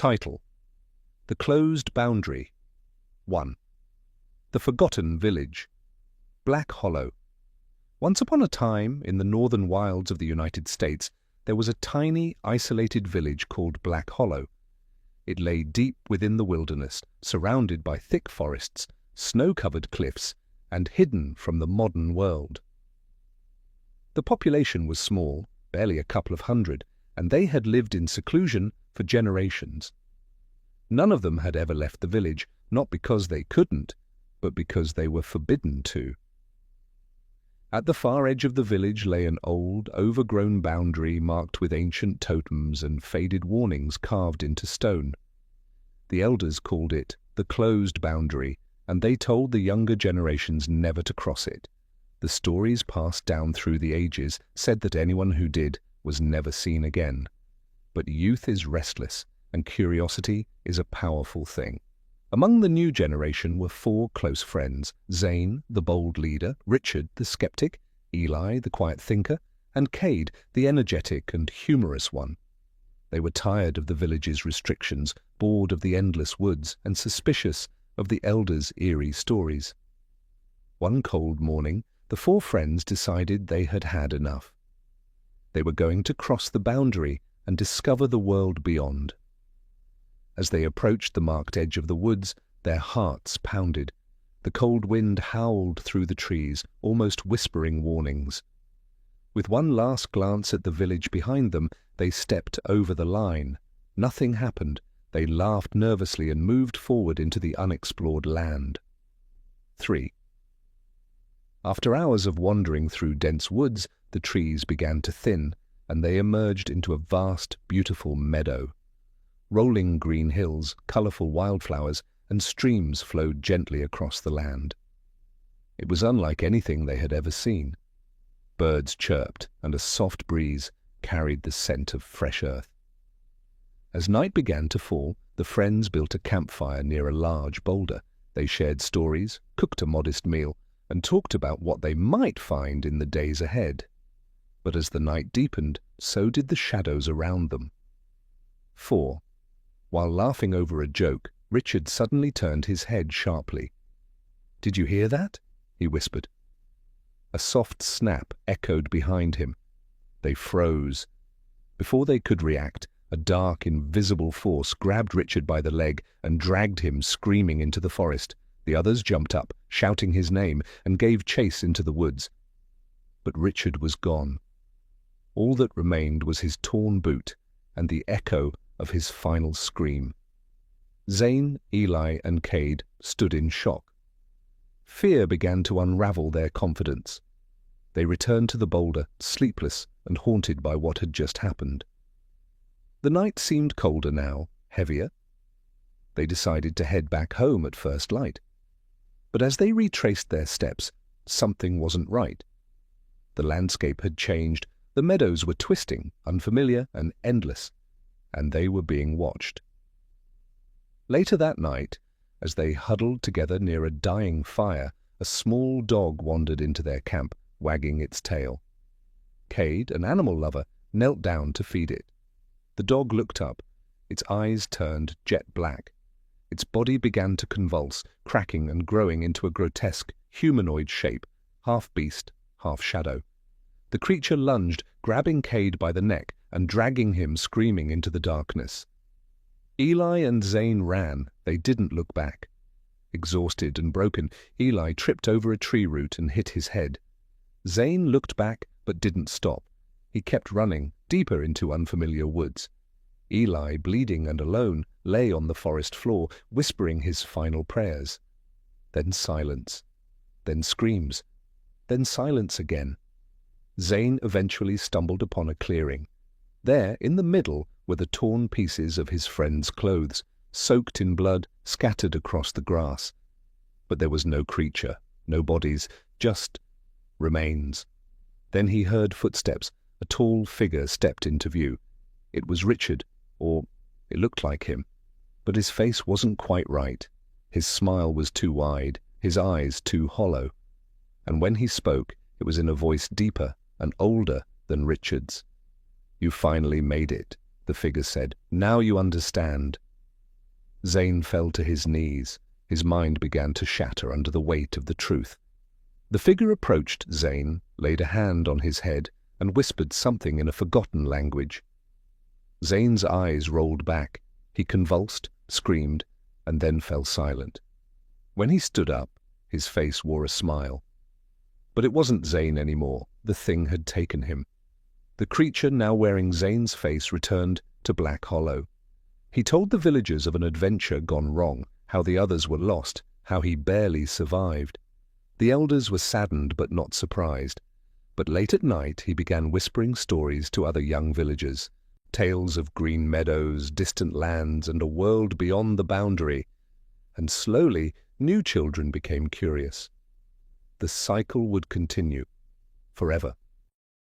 Title: The Closed Boundary. 1. The Forgotten Village. Black Hollow. Once upon a time, in the northern wilds of the United States, there was a tiny, isolated village called Black Hollow. It lay deep within the wilderness, surrounded by thick forests, snow-covered cliffs, and hidden from the modern world. The population was small, barely a couple of hundred, and they had lived in seclusion for generations. None of them had ever left the village, not because they couldn't, but because they were forbidden to. At the far edge of the village lay an old, overgrown boundary marked with ancient totems and faded warnings carved into stone. The elders called it the Closed Boundary, and they told the younger generations never to cross it. The stories passed down through the ages said that anyone who did was never seen again. But youth is restless, and curiosity is a powerful thing. Among the new generation were 4 close friends: Zane, the bold leader; Richard, the skeptic; Eli, the quiet thinker; and Cade, the energetic and humorous one. They were tired of the village's restrictions, bored of the endless woods, and suspicious of the elders' eerie stories. One cold morning, the 4 friends decided they had had enough. They were going to cross the boundary and discover the world beyond. As they approached the marked edge of the woods, their hearts pounded. The cold wind howled through the trees, almost whispering warnings. With one last glance at the village behind them, they stepped over the line. Nothing happened. They laughed nervously and moved forward into the unexplored land. 3. After hours of wandering through dense woods, the trees began to thin, and they emerged into a vast, beautiful meadow. Rolling green hills, colorful wildflowers, and streams flowed gently across the land. It was unlike anything they had ever seen. Birds chirped, and a soft breeze carried the scent of fresh earth. As night began to fall, the friends built a campfire near a large boulder. They shared stories, cooked a modest meal, and talked about what they might find in the days ahead. But as the night deepened, so did the shadows around them. 4. While laughing over a joke, Richard suddenly turned his head sharply. "Did you hear that?" he whispered. A soft snap echoed behind him. They froze. Before they could react, a dark, invisible force grabbed Richard by the leg and dragged him screaming into the forest. The others jumped up, shouting his name, and gave chase into the woods. But Richard was gone. All that remained was his torn boot and the echo of his final scream. Zane, Eli, and Cade stood in shock. Fear began to unravel their confidence. They returned to the boulder, sleepless and haunted by what had just happened. The night seemed colder now, heavier. They decided to head back home at first light. But as they retraced their steps, something wasn't right. The landscape had changed. The meadows were twisting, unfamiliar and endless, and they were being watched. Later that night, as they huddled together near a dying fire, a small dog wandered into their camp, wagging its tail. Cade, an animal lover, knelt down to feed it. The dog looked up. Its eyes turned jet black. Its body began to convulse, cracking and growing into a grotesque, humanoid shape, half beast, half shadow. The creature lunged, grabbing Cade by the neck and dragging him screaming into the darkness. Eli and Zane ran. They didn't look back. Exhausted and broken, Eli tripped over a tree root and hit his head. Zane looked back but didn't stop. He kept running, deeper into unfamiliar woods. Eli, bleeding and alone, lay on the forest floor, whispering his final prayers. Then silence. Then screams. Then silence again. Zane eventually stumbled upon a clearing. There, in the middle, were the torn pieces of his friend's clothes, soaked in blood, scattered across the grass. But there was no creature, no bodies, just remains. Then he heard footsteps. A tall figure stepped into view. It was Richard, or it looked like him. But his face wasn't quite right. His smile was too wide, his eyes too hollow. And when he spoke, it was in a voice deeper and older than Richard's. "You finally made it," the figure said. "Now you understand. Zane fell to his knees. His mind began to shatter under the weight of the truth. The figure approached Zane, laid a hand on his head, and whispered something in a forgotten language. Zane's eyes rolled back. He convulsed, screamed, and then fell silent. When he stood up, his face wore a smile. But it wasn't Zane anymore. The thing had taken him. The creature now wearing Zane's face returned to Black Hollow. He told the villagers of an adventure gone wrong, how the others were lost, how he barely survived. The elders were saddened but not surprised. But late at night he began whispering stories to other young villagers, tales of green meadows, distant lands, and a world beyond the boundary. And slowly new children became curious. The cycle would continue forever.